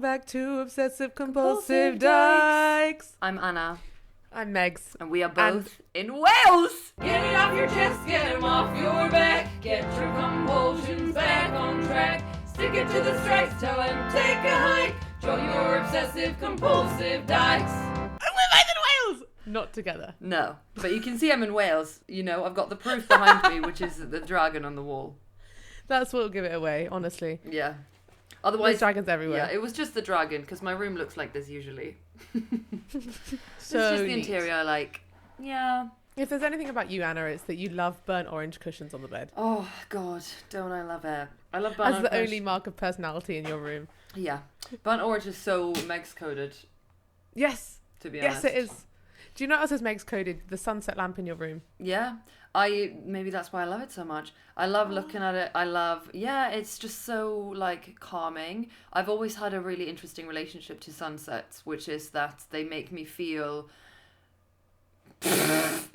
back to Obsessive Compulsive Dykes. I'm Anna. I'm Megs. And we are both in Wales! Get it off your chest, get them off your back. Get your compulsions back on track. Stick it to the strikes, tell them take a hike. Join your obsessive compulsive dykes. And we're both in Wales! Not together. No, but you can see I'm in Wales. You know, I've got the proof behind me, which is the dragon on the wall. That's what'll give it away, honestly. Yeah. Otherwise, There's dragons everywhere. Yeah, it was just the dragon, because my room looks like this usually. So it's just the neat. interior, like, yeah. If there's anything about you, Anna, it's that you love burnt orange cushions on the bed. Oh, God, don't I love it. I love burnt As the orange. only mark of personality in your room. Yeah. Burnt orange is so Megs-coded, Yes. to be honest. Yes, it is. Do you know what else is Meg's coded? The sunset lamp in your room. Yeah. Maybe that's why I love it so much. I love looking at it. It's just so, like, calming. I've always had a really interesting relationship to sunsets, which is that they make me feel... I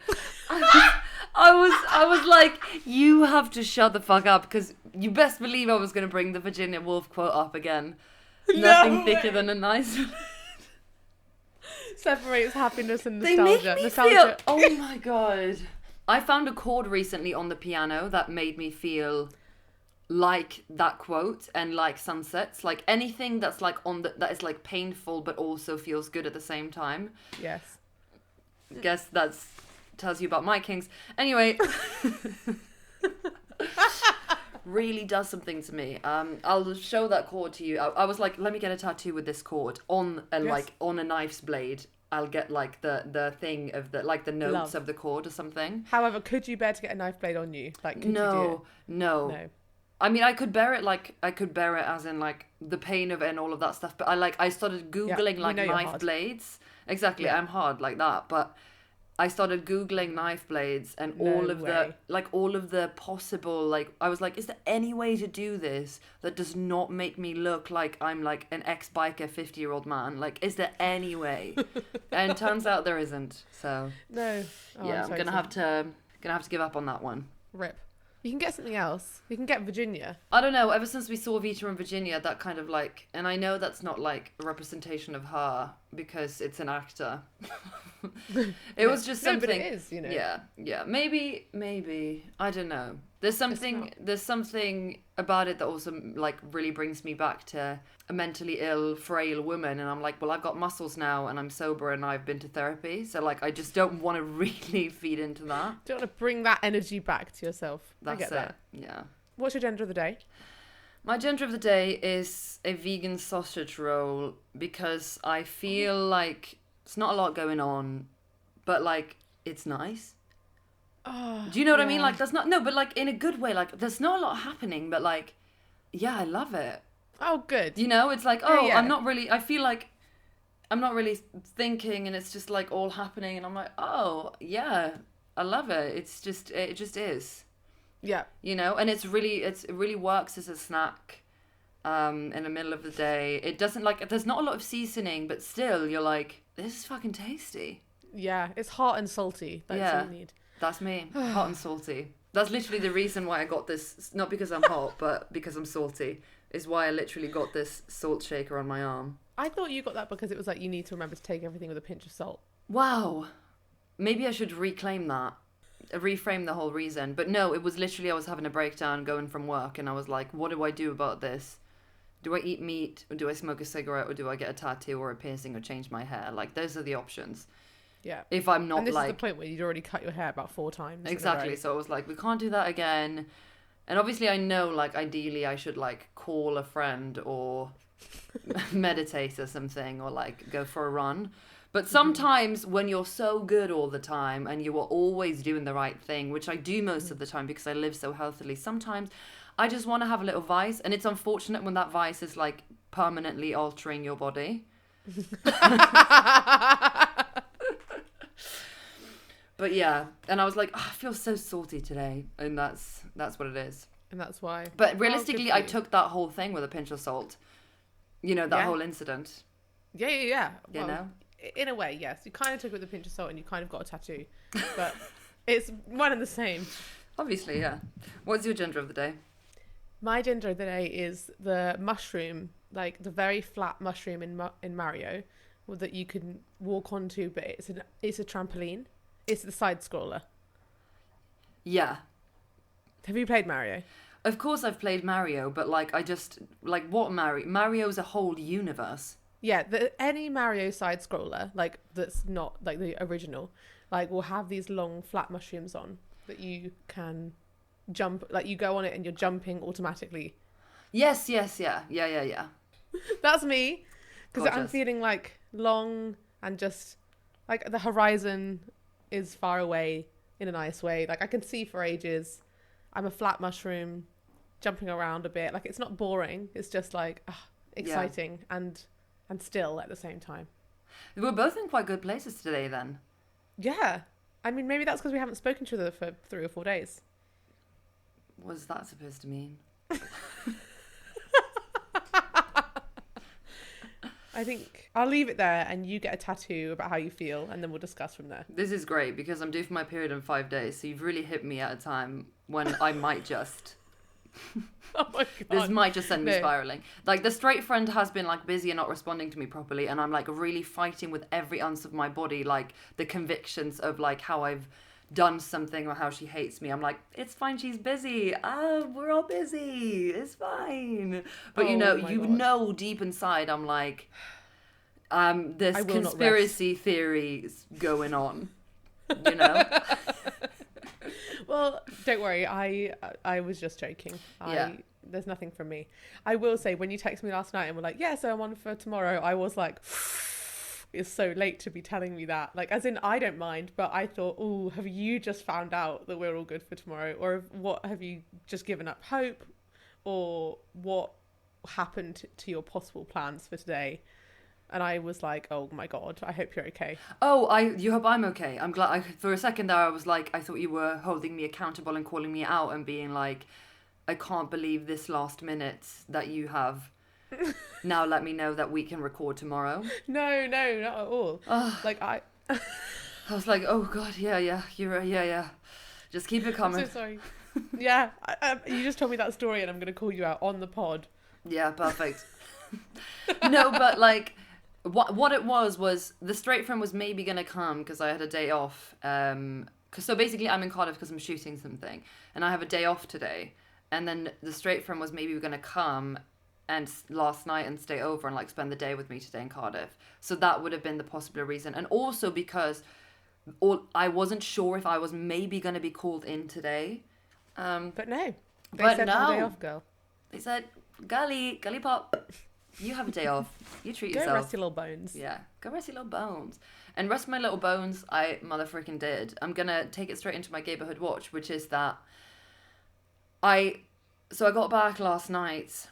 was like, you have to shut the fuck up, because you best believe I was going to bring the Virginia Woolf quote up again. Nothing thicker than a nice... Separates happiness and They nostalgia. make me Nostalgia. feel... Oh my God. I found a chord recently on the piano that made me feel like that quote and like sunsets. Like anything that's like that is like painful but also feels good at the same time. Yes. Guess that's tells you about my kings. Anyway. Really does something to me. I'll show that chord to you. I was like, let me get a tattoo with this chord on a like on a knife's blade. I'll get like the thing of the like the notes of the chord or something. However, could you bear to get a knife blade on you? Like, could you do No. it? No. I mean, I could bear it as in like the pain of it and all of that stuff. But I started Googling like knife blades. Exactly. Yeah. I'm hard like that. But I started Googling knife blades and all of the possible, like, I was like, is there any way to do this that does not make me look like I'm like an ex-biker 50-year-old man? Like, is there any way? And turns out there isn't. So No. Oh, yeah, I'm gonna have to give up on that one. Rip. You can get something else. You can get Virginia. I don't know, ever since we saw Vita in Virginia, that kind of like, and I know that's not like a representation of her because it's an actor. It was just something. No, but it is, you know. Yeah. Maybe, I don't know. There's something about it that also like really brings me back to a mentally ill, frail woman. And I'm like, well, I've got muscles now and I'm sober and I've been to therapy. So like, I just don't want to really feed into that. Don't want to bring that energy back to yourself. That's I get that. Yeah. What's your gender of the day? My gender of the day is a vegan sausage roll because I feel like it's not a lot going on, but like it's nice. Oh, Do you know what I mean? Like there's not but like in a good way. Like there's not a lot happening, but like yeah, I love it. Oh, good. You know, it's like Yeah. I'm not really. I feel like I'm not really thinking, and it's just like all happening, and I'm like, oh yeah, I love it. It just is. Yeah. You know, and it really works as a snack in the middle of the day. It doesn't like there's not a lot of seasoning, but still you're like, this is fucking tasty. Yeah, it's hot and salty. That's all you need. That's me. Hot and salty. That's literally the reason why I got this, not because I'm hot, but because I'm salty, is why I literally got this salt shaker on my arm. I thought you got that because it was like you need to remember to take everything with a pinch of salt. Wow. Maybe I should reclaim that. Reframe the whole reason. But no, it was literally I was having a breakdown going from work and I was like, what do I do about this? Do I eat meat or do I smoke a cigarette or do I get a tattoo or a piercing or change my hair? Like those are the options. Yeah. If I'm not and this like... is the point where you'd already cut your hair about 4 times. Exactly. So I was like, we can't do that again. And obviously I know like ideally I should like call a friend or meditate or something or like go for a run. But sometimes when you're so good all the time and you are always doing the right thing, which I do most of the time because I live so healthily, sometimes I just want to have a little vice. And it's unfortunate when that vice is like permanently altering your body. But yeah, and I was like, oh, I feel so salty today. And that's what it is. And that's why. But realistically, I took that whole thing with a pinch of salt. You know, that whole incident. Yeah. You know? In a way, yes. You kind of took it with a pinch of salt and you kind of got a tattoo. But it's one and the same. Obviously, yeah. What's your gender of the day? My gender of the day is the mushroom like the very flat mushroom in Mario that you can walk onto, but it's a trampoline. It's the side scroller. Yeah. Have you played Mario? Of course I've played Mario, but like I just like what Mario's a whole universe. Yeah, any Mario side scroller, like that's not like the original, like will have these long flat mushrooms on that you can jump, like you go on it and you're jumping automatically. Yes, yeah. That's me, because I'm Gorgeous. feeling like long and just like the horizon is far away in a nice way. Like I can see for ages. I'm a flat mushroom jumping around a bit. Like it's not boring. It's just like exciting and still at the same time. We're both in quite good places today then. Yeah. I mean, maybe that's because we haven't spoken to each other for 3 or 4 days. What's that supposed to mean? I think I'll leave it there and you get a tattoo about how you feel and then we'll discuss from there. This is great because I'm due for my period in 5 days, so you've really hit me at a time when I might just... Oh my God. This might just send me No. spiraling. Like the straight friend has been like busy and not responding to me properly, and I'm like really fighting with every ounce of my body, like the convictions of like how I've done something or how she hates me. I'm like, it's fine, she's busy. We're all busy. It's fine. But Oh my you God. know deep inside I'm like there's I will not conspiracy theories going on. You know? Well, don't worry. I was just joking. Yeah. There's nothing from me. I will say, when you texted me last night and were like, yeah, so I'm on for tomorrow, I was like, it's so late to be telling me that. Like, as in, I don't mind, but I thought, oh, have you just found out that we're all good for tomorrow? Or what, have you just given up hope? Or what happened to your possible plans for today? And I was like, oh my God, I hope you're okay. Oh, you hope I'm okay. I'm glad. For a second there, I was like, I thought you were holding me accountable and calling me out and being like, I can't believe this last minute that you have. Now let me know that we can record tomorrow. No, not at all. Like, I was like, oh God, yeah, you're right, yeah. Just keep it I'm coming. so sorry. Yeah, you just told me that story and I'm going to call you out on the pod. Yeah, perfect. No, but like, what it was the straight friend was maybe gonna come because I had a day off. So basically I'm in Cardiff because I'm shooting something, and I have a day off today. And then the straight friend was maybe gonna come and last night and stay over and like spend the day with me today in Cardiff. So that would have been the possible reason, and also because I wasn't sure if I was maybe gonna be called in today. But no, they But said no. have a day off, girl. They said, Gully Pop, you have a day off. You treat Go yourself. rest your little bones. Yeah, go rest your little bones. And rest my little bones, I motherfucking did. I'm gonna take it straight into my neighborhood watch, which is that I got back last night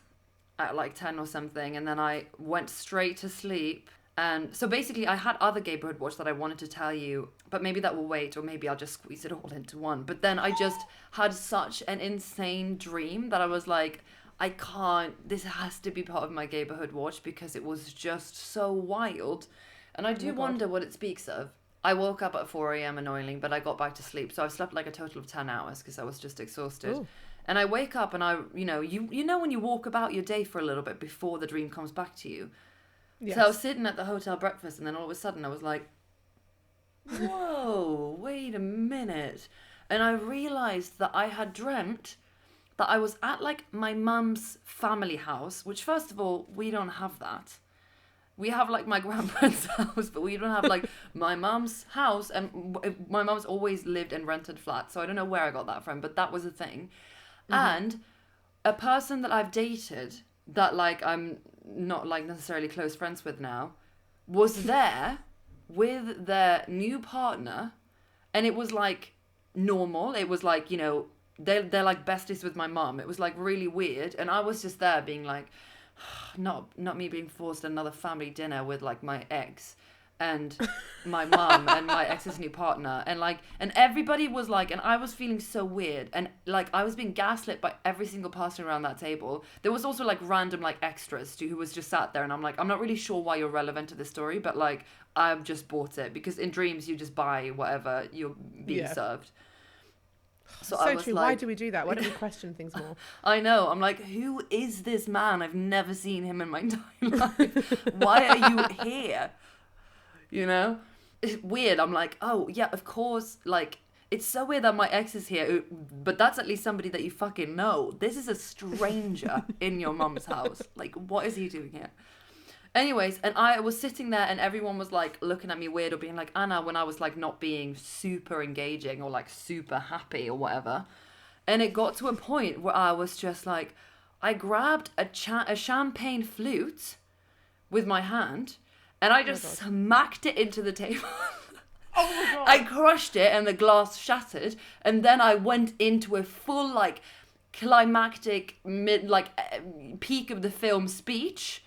at like 10 or something, and then I went straight to sleep. And so basically I had other neighborhood watch that I wanted to tell you, but maybe that will wait, or maybe I'll just squeeze it all into one. But then I just had such an insane dream that I was like, I can't, this has to be part of my neighborhood watch because it was just so wild. And I do wonder what it speaks of. I woke up at 4 a.m. annoyingly, but I got back to sleep. So I've slept like a total of 10 hours because I was just exhausted. Ooh. And I wake up and you know when you walk about your day for a little bit before the dream comes back to you. Yes. So I was sitting at the hotel breakfast, and then all of a sudden I was like, whoa, wait a minute. And I realized that I had dreamt that I was at like my mum's family house, which first of all, we don't have that. We have like my grandparents' house, but we don't have like my mum's house. And my mum's always lived in rented flats, so I don't know where I got that from, but that was a thing. Mm-hmm. And a person that I've dated that like I'm not like necessarily close friends with now was there with their new partner, and it was like normal. It was like, you know, they're like besties with my mum. It was like really weird, and I was just there being like, not me being forced another family dinner with like my ex and my mum and my ex's new partner, and everybody was like, and I was feeling so weird, and like I was being gaslit by every single person around that table. There was also like random like extras who was just sat there, and I'm like, I'm not really sure why you're relevant to this story, but like I've just bought it because in dreams you just buy whatever you're being served. So So I was true. like, Why do we do that? Why don't we question things more? I know. I'm like, who is this man? I've never seen him in my entire life. Why are you here? You know? It's weird. I'm like, oh, yeah, of course. Like, it's so weird that my ex is here, but that's at least somebody that you fucking know. This is a stranger in your mum's house. Like, what is he doing here? Anyways, and I was sitting there and everyone was like looking at me weird or being like, Anna, when I was like not being super engaging or like super happy or whatever. And it got to a point where I was just like, I grabbed a champagne flute with my hand and I just smacked it into the table. Oh my God. I crushed it and the glass shattered. And then I went into a full like climactic peak of the film speech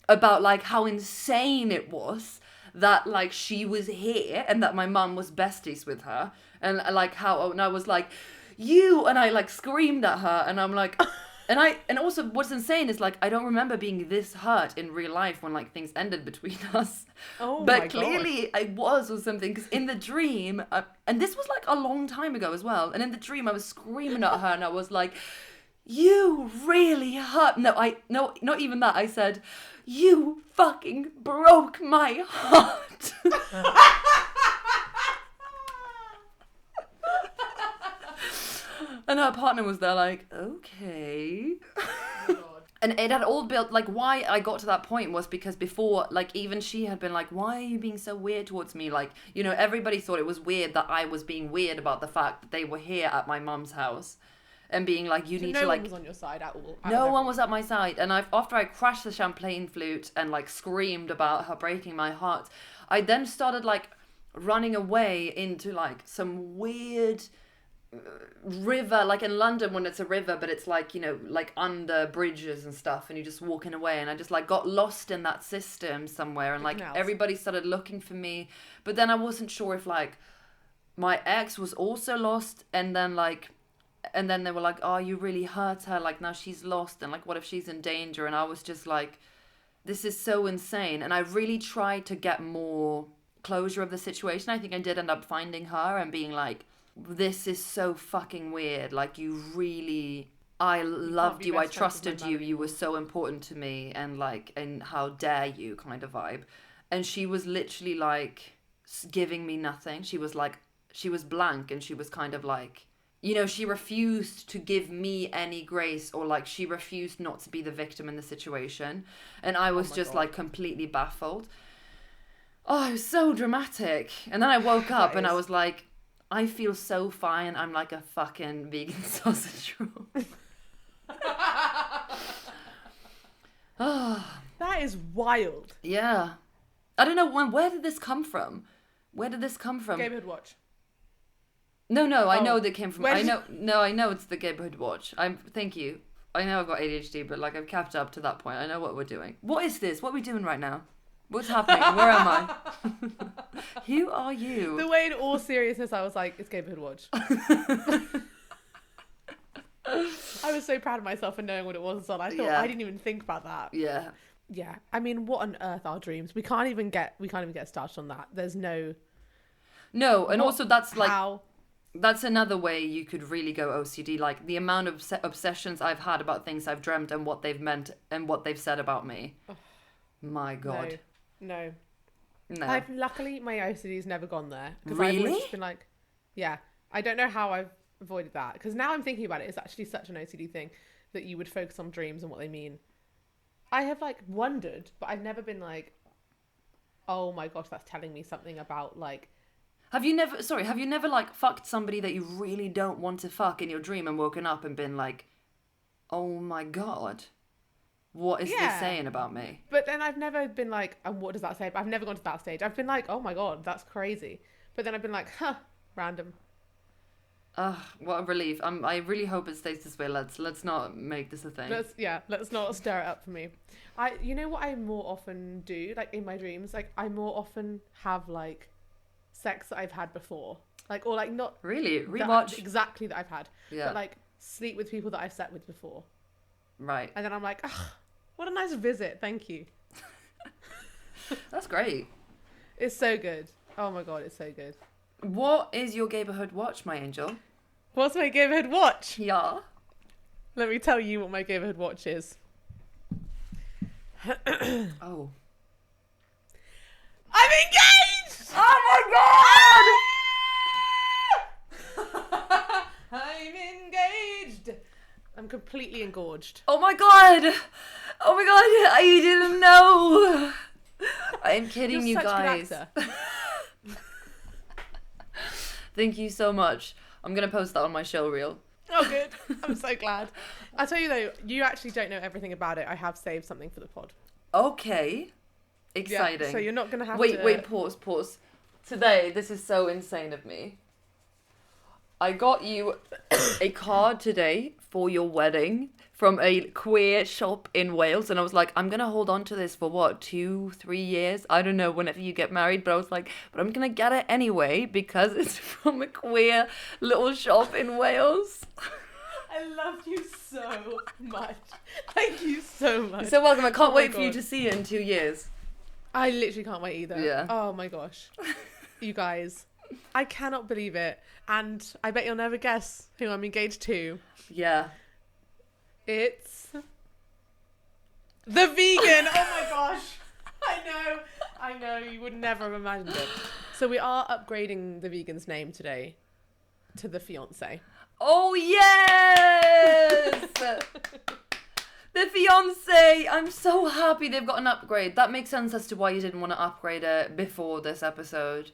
about like how insane it was that like she was here and that my mum was besties with her and like how, and I was like, you, and I like screamed at her and I'm like, and also what's insane is like I don't remember being this hurt in real life when like things ended between us. Oh But my clearly God. I was or something, because in the dream, and this was like a long time ago as well, and in the dream I was screaming at her and I was like, you really hurt. No, not even that. I said, you fucking broke my heart. And her partner was there like, okay. And it had all built, like, why I got to that point was because before, like, even she had been like, why are you being so weird towards me? Like, you know, everybody thought it was weird that I was being weird about the fact that they were here at my mum's house. And being like, you need to, like... No one was on your side at all. No one was at my side. And after I crashed the champagne flute and, like, screamed about her breaking my heart, I then started, like, running away into, like, some weird... river, like in London when it's a river, but it's like, you know, like under bridges and stuff, and you're just walking away, and I just like got lost in that system somewhere, and like everybody started looking for me, but then I wasn't sure if like my ex was also lost, and then they were like, oh, you really hurt her, like now she's lost, and like what if she's in danger? And I was just like, this is so insane. And I really tried to get more closure of the situation. I think I did end up finding her and being like, this is so fucking weird. Like, I loved you, I trusted you, you were so important to me, and like, and how dare you kind of vibe. And she was literally like giving me nothing. She was blank, and she was kind of like, you know, she refused to give me any grace, or like she refused not to be the victim in the situation. And I was just like completely baffled. Oh, it was so dramatic. And then I woke up and I was like, I feel so fine. I'm like a fucking vegan sausage roll. That is wild. Yeah. I don't know, where did this come from? Neighborhood Watch. No, I know that came from... Where I did know it's the Neighborhood Watch. Thank you. I know I've got ADHD, but like I've kept up to that point. I know what we're doing. What is this? What are we doing right now? What's happening? Where am I? Who are you? The way in all seriousness I was like, it's Neighborhood Watch. I was so proud of myself for knowing what it was, and I thought I didn't even think about that. Yeah. Yeah. I mean, what on earth are dreams? We can't even get started on that. There's no... No, and also that's like... How? That's another way you could really go OCD. Like the amount of obsessions I've had about things I've dreamt and what they've meant and what they've said about me. Oh, my God. No. Luckily, my OCD's never gone there. Really? I've always been like, yeah. I don't know how I've avoided that. Because now I'm thinking about it, it's actually such an OCD thing that you would focus on dreams and what they mean. I have like wondered, but I've never been like, oh my gosh, that's telling me something about like... Have you never like fucked somebody that you really don't want to fuck in your dream and woken up and been like, oh my God, what is this saying about me? But then I've never been like, what does that say? I've never gone to that stage. I've been like, oh my God, that's crazy. But then I've been like, random. What a relief. I really hope it stays this way. Let's not make this a thing. Let's not stir it up for me. You know what I more often do, like in my dreams, like I more often have like sex that I've had before, like, or like not really rewatch exactly that I've had, but like sleep with people that I've slept with before, right? And then I'm like, what a nice visit, thank you. That's great. It's so good. Oh my God, it's so good. What is your Neighborhood Watch, my angel? What's my neighborhood watch? Yeah. Let me tell you what my neighborhood watch is. Oh. I'm engaged! Oh my god! I'm engaged. I'm completely engorged. Oh my god! Oh my god! I didn't know. I'm kidding, you You're such a guys. good actor. Thank you so much. I'm gonna post that on my show reel. Oh, good. I'm so glad. I'll tell you though, you actually don't know everything about it. I have saved something for the pod. Okay. Exciting. Yeah, so you're not gonna have wait, to. Wait, pause. Today, this is so insane of me. I got you a card today for your wedding from a queer shop in Wales, and I was like, I'm gonna hold on to this for what, 2-3 years? I don't know, whenever you get married, but I was like, but I'm gonna get it anyway because it's from a queer little shop in Wales. I love you so much. Thank you so much. You're so welcome. I can't Oh my wait for you God. to see it in 2 years. I literally can't wait either. Yeah. Oh my gosh. You guys, I cannot believe it. And I bet you'll never guess who I'm engaged to. Yeah. It's the vegan. Oh my gosh. I know. You would never have imagined it. So we are upgrading the vegan's name today to the fiance. Oh, yes! The fiance! I'm so happy they've got an upgrade. That makes sense as to why you didn't want to upgrade it before this episode.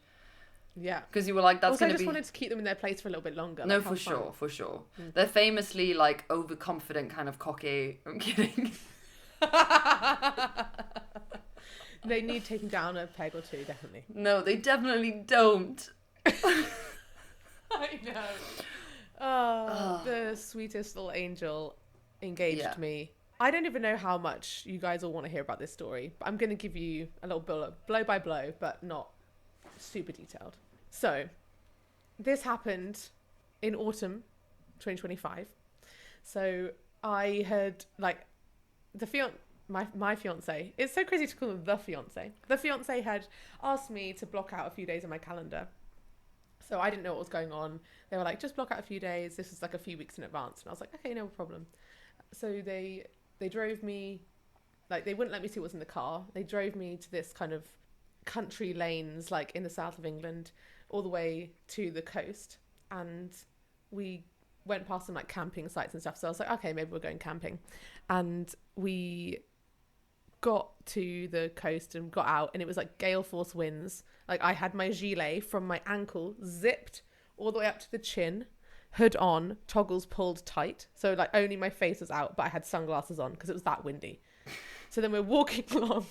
Yeah. Because you were like, that's also, I going to just be... wanted to keep them in their place for a little bit longer. No, like, how for fun. sure, for sure. They're famously, like, overconfident, kind of cocky. I'm kidding. They need taking down a peg or two, definitely. No, they definitely don't. I know. Oh, the sweetest little angel engaged me. I don't even know how much you guys all want to hear about this story, but I'm going to give you a little blow by blow, but not super detailed. So, this happened in autumn 2025. So, I had, like, my fiance, it's so crazy to call him the fiance. The fiance had asked me to block out a few days in my calendar. So I didn't know what was going on. They were like, just block out a few days. This is like a few weeks in advance. And I was like, okay, no problem. So they drove me, like they wouldn't let me see what was in the car. They drove me to this kind of country lanes, like in the south of England, all the way to the coast. And we went past some like camping sites and stuff. So I was like, okay, maybe we're going camping. And we got to the coast and got out, and it was like gale force winds. Like I had my gilet from my ankle zipped all the way up to the chin, hood on, toggles pulled tight, so like only my face was out, but I had sunglasses on because it was that windy. So then we're walking along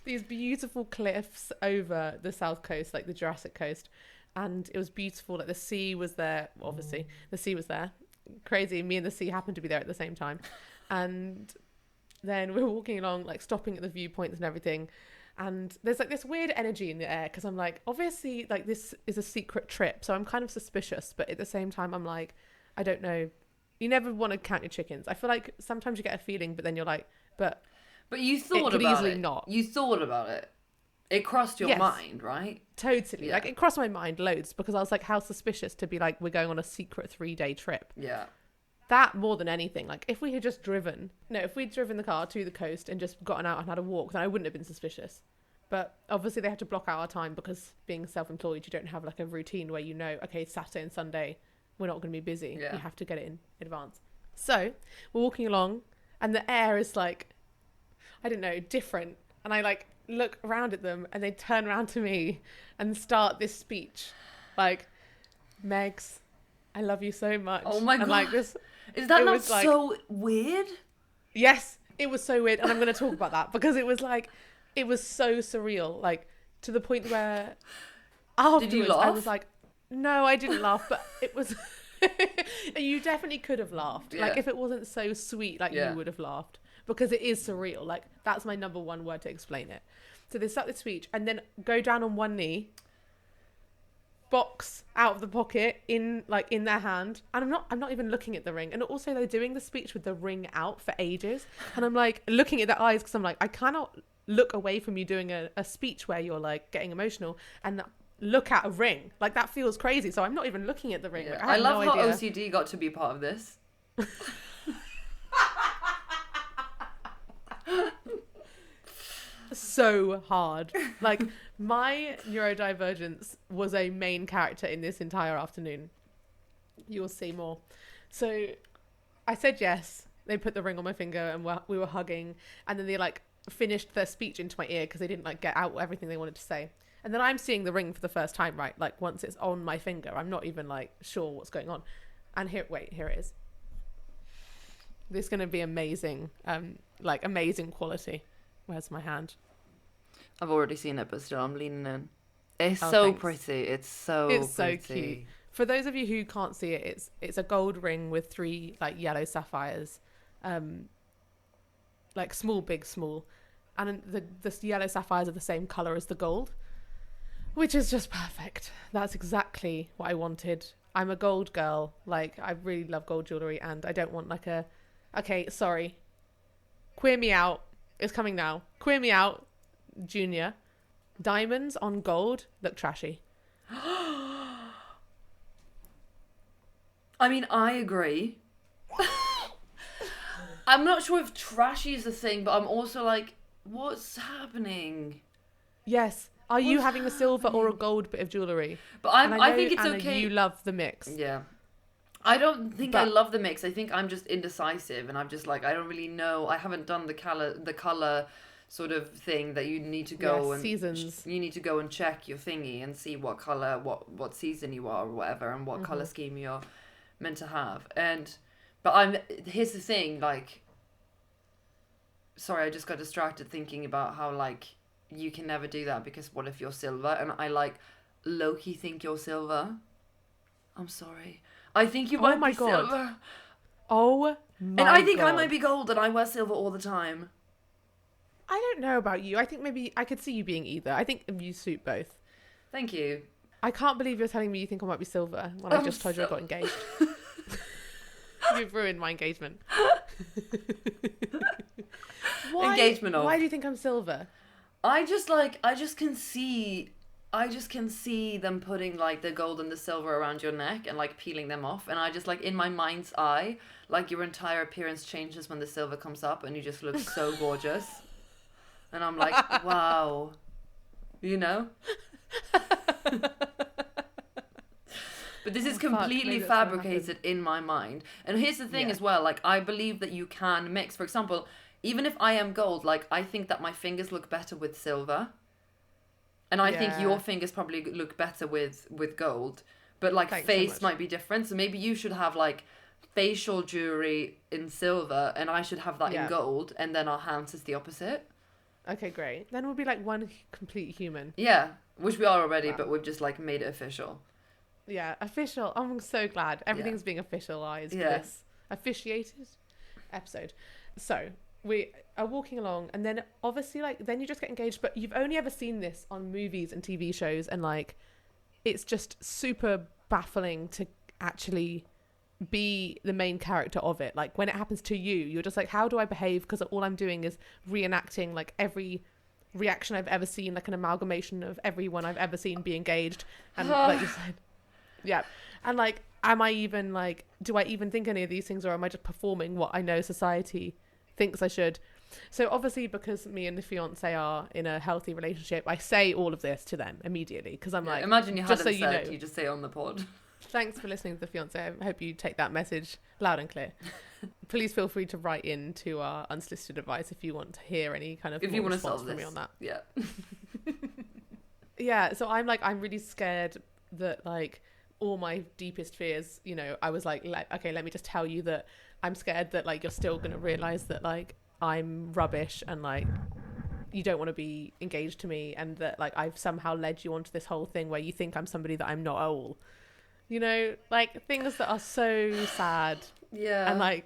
these beautiful cliffs over the south coast, like the Jurassic coast, and it was beautiful. Like the sea was there, obviously the sea was there, crazy. Me and the sea happened to be there at the same time. And then we're walking along, like stopping at the viewpoints and everything. And there's like this weird energy in the air because I'm like, obviously, like this is a secret trip. So I'm kind of suspicious. But at the same time, I'm like, I don't know. You never want to count your chickens. I feel like sometimes you get a feeling, but then you're like, but you thought could about easily it. not. You thought about it. It crossed your Yes. mind, right? Totally. Yeah. Like it crossed my mind loads because I was like, how suspicious to be like, we're going on a secret 3-day trip. Yeah. That more than anything, like if we'd driven the car to the coast and just gotten out and had a walk, then I wouldn't have been suspicious. But obviously they had to block out our time because being self-employed, you don't have like a routine where you know, okay, Saturday and Sunday, we're not going to be busy. Yeah. You have to get it in advance. So we're walking along and the air is like, I don't know, different. And I like look around at them and they turn around to me and start this speech. Like, Megs, I love you so much. Oh my God. And like this... Is that It not was like- so weird? Yes, it was so weird. And I'm going to talk about that because it was like, it was so surreal. Like to the point where afterwards Did you laugh? I was like, no, I didn't laugh, but it was, you definitely could have laughed. Yeah. Like if it wasn't so sweet, like Yeah. you would have laughed because it is surreal. Like that's my number one word to explain it. So they start the speech and then go down on one knee, box out of the pocket in their hand, and I'm not even looking at the ring. And also they're doing the speech with the ring out for ages, and I'm like looking at their eyes because I'm like, I cannot look away from you doing a speech where you're like getting emotional, and look at a ring. Like, that feels crazy. So I'm not even looking at the ring. Yeah. Like, I have love no how idea. OCD got to be part of this. So hard. Like, my neurodivergence was a main character in this entire afternoon. You'll see more. So I said yes. They put the ring on my finger and we were hugging. And then they like finished their speech into my ear because they didn't like get out everything they wanted to say. And then I'm seeing the ring for the first time, right? Like, once it's on my finger, I'm not even like sure what's going on. And here it is. This is going to be amazing. Like, amazing quality. Where's my hand? I've already seen it, but still, I'm leaning in. It's Oh, so thanks. pretty. It's so So cute. For those of you who can't see it, it's a gold ring with 3 like yellow sapphires, like small, big, small, and the yellow sapphires are the same color as the gold, which is just perfect. That's exactly what I wanted. I'm a gold girl. Like, I really love gold jewelry, and I don't want like a. Okay, sorry. Queer me out. It's coming now. Queer me out, Junior. Diamonds on gold look trashy. I mean, I agree. I'm not sure if trashy is the thing, but I'm also like, what's happening? Yes. Are you What's having a silver or a gold bit of jewelry? But And I know, think it's Anna, okay. You love the mix. Yeah. I don't think I But- love the mix. I think I'm just indecisive, and I'm just like, I don't really know. I haven't done the color sort of thing that you need to go and seasons. you need to go and check your thingy and see what color, what season you are or whatever, and what color scheme you're meant to have. But here's the thing, like, sorry, I just got distracted thinking about how like you can never do that because what if you're silver? And I like low-key think you're silver. I'm sorry. I think you might my be God. silver. Oh my And I think I God. might be gold and I wear silver all the time. I don't know about you. I think maybe I could see you being either. I think you suit both. Thank you. I can't believe you're telling me you think I might be silver when I just told you I got engaged. You've ruined my engagement. Engagement off. Why do you think I'm silver? I just can see them putting like the gold and the silver around your neck and like peeling them off, and I just like in my mind's eye, like your entire appearance changes when the silver comes up and you just look so gorgeous. And I'm like, wow. You know? But this is completely maybe that's what fabricated in my mind. And here's the thing as well, like I believe that you can mix. For example, even if I am gold, like I think that my fingers look better with silver. And I think your fingers probably look better with gold. But like Thanks face so much. might be different. So maybe you should have like facial jewelry in silver and I should have that in gold, and then our hands is the opposite. Okay, great. Then we'll be like one complete human. Yeah, which we are already, Wow. but we've just like made it official. Yeah, official. I'm so glad. Everything's being officialized for Yeah. this officiated episode. So we are walking along, and then obviously like then you just get engaged, but you've only ever seen this on movies and TV shows, and like it's just super baffling to actually be the main character of it. Like when it happens to you, you're just like, how do I behave? Because all I'm doing is reenacting like every reaction I've ever seen, like an amalgamation of everyone I've ever seen be engaged. And like you said, yeah. And like, am I even like, do I even think any of these things, or am I just performing what I know society thinks I should? So obviously, because me and the fiance are in a healthy relationship, I say all of this to them immediately because I'm like, imagine you just hadn't so said, you know. you just say on the pod. Thanks for listening to the fiance. I hope you take that message loud and clear. Please feel free to write in to our unsolicited advice if you want to hear any kind of If you want to response solve from this. me on that. Yeah. Yeah, so I'm really scared that like all my deepest fears, you know, I was like, okay, let me just tell you that I'm scared that like you're still going to realize that like I'm rubbish and like you don't want to be engaged to me, and that like I've somehow led you onto this whole thing where you think I'm somebody that I'm not at all. You know, like things that are so sad Yeah. and like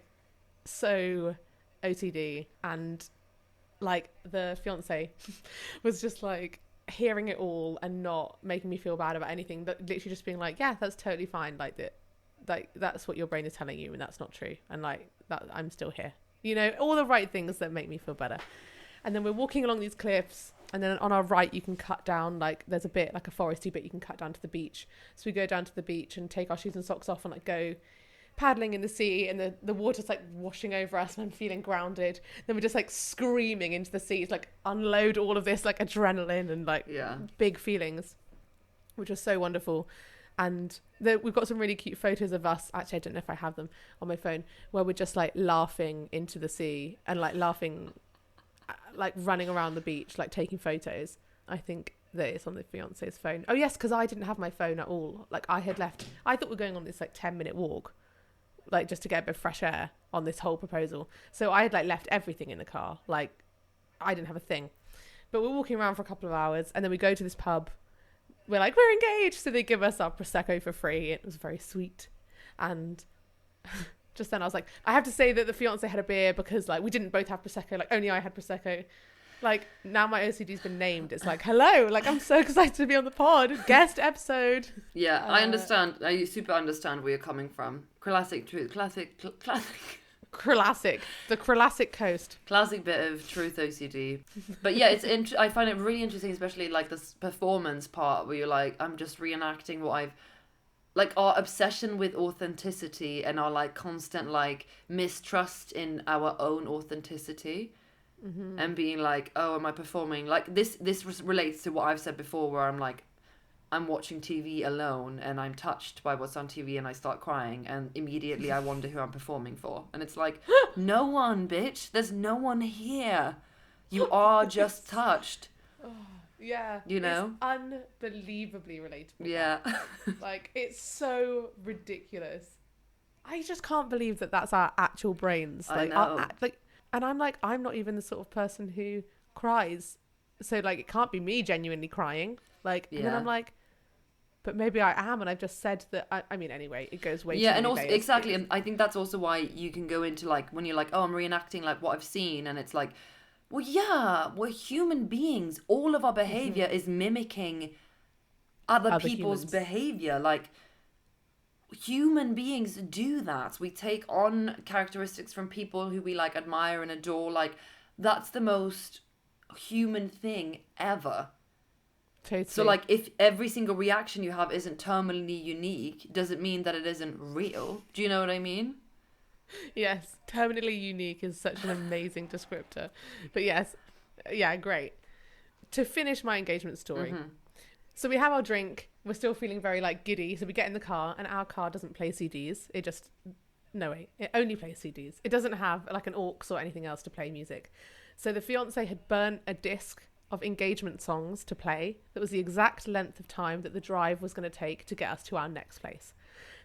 so OCD. And like the fiance was just like hearing it all and not making me feel bad about anything, but literally just being like, yeah, that's totally fine. Like that's what your brain is telling you, and that's not true. And like that, I'm still here. You know, all the right things that make me feel better. And then we're walking along these cliffs, And then on our right, you can cut down, like, there's a bit, like a foresty bit you can cut down to the beach. So we go down to the beach and take our shoes and socks off and, like, go paddling in the sea, and the water's, like, washing over us, and I'm feeling grounded. Then we're just, like, screaming into the sea to, like, unload all of this, like, adrenaline and, like, big feelings, which was so wonderful. And we've got some really cute photos of us. Actually, I don't know if I have them on my phone, where we're just, like, laughing into the sea and, like, laughing, like, running around the beach, like, taking photos. I think that it's on the fiance's phone. Oh, yes, because I didn't have my phone at all. Like, I thought we were going on this, like, 10-minute walk, like, just to get a bit of fresh air on this whole proposal. So I had, like, left everything in the car. Like, I didn't have a thing. But we're walking around for a couple of hours, and then we go to this pub. We're like, we're engaged. So they give us our Prosecco for free. It was very sweet. And just then I was like, I have to say that the fiance had a beer because, like, we didn't both have Prosecco. Like, only I had Prosecco. Like, now my OCD's been named. It's like, hello. Like, I'm so excited to be on the pod. Guest episode. Yeah, I understand. I super understand where you're coming from. Classic truth. Classic. The classic coast. Classic bit of truth OCD. But yeah, I find it really interesting, especially, like, this performance part where you're like, I'm just reenacting what I've, like, our obsession with authenticity and our, like, constant, like, mistrust in our own authenticity. Mm-hmm. And being like, oh, am I performing? Like, this relates to what I've said before, where I'm like, I'm watching TV alone and I'm touched by what's on TV and I start crying and immediately I wonder who I'm performing for. And it's like, no one, bitch. There's no one here. You are just touched. Oh, yeah. You know? It's unbelievably relatable. Yeah. Like, it's so ridiculous. I just can't believe that that's our actual brains. Like, I know. And I'm like, I'm not even the sort of person who cries. So, like, it can't be me genuinely crying. Like, and then I'm like, but maybe I am, and I've just said that. I mean, anyway, it goes way too and many also layers. exactly. And I think that's also why you can go into, like, when you're like, oh, I'm reenacting, like, what I've seen, and it's like, well, yeah, we're human beings. All of our behavior is mimicking other people's behavior. Like, human beings do that. We take on characteristics from people who we, like, admire and adore. Like, that's the most human thing ever. Totally. So, like, if every single reaction you have isn't terminally unique, does it mean that it isn't real? Do you know what I mean? Yes, terminally unique is such an amazing descriptor. But yes, yeah, great. To finish my engagement story. Mm-hmm. So we have our drink. We're still feeling very, like, giddy. So we get in the car, and our car doesn't play CDs. It only plays CDs. It doesn't have, like, an aux or anything else to play music. So the fiance had burnt a disc of engagement songs to play that was the exact length of time that the drive was going to take to get us to our next place.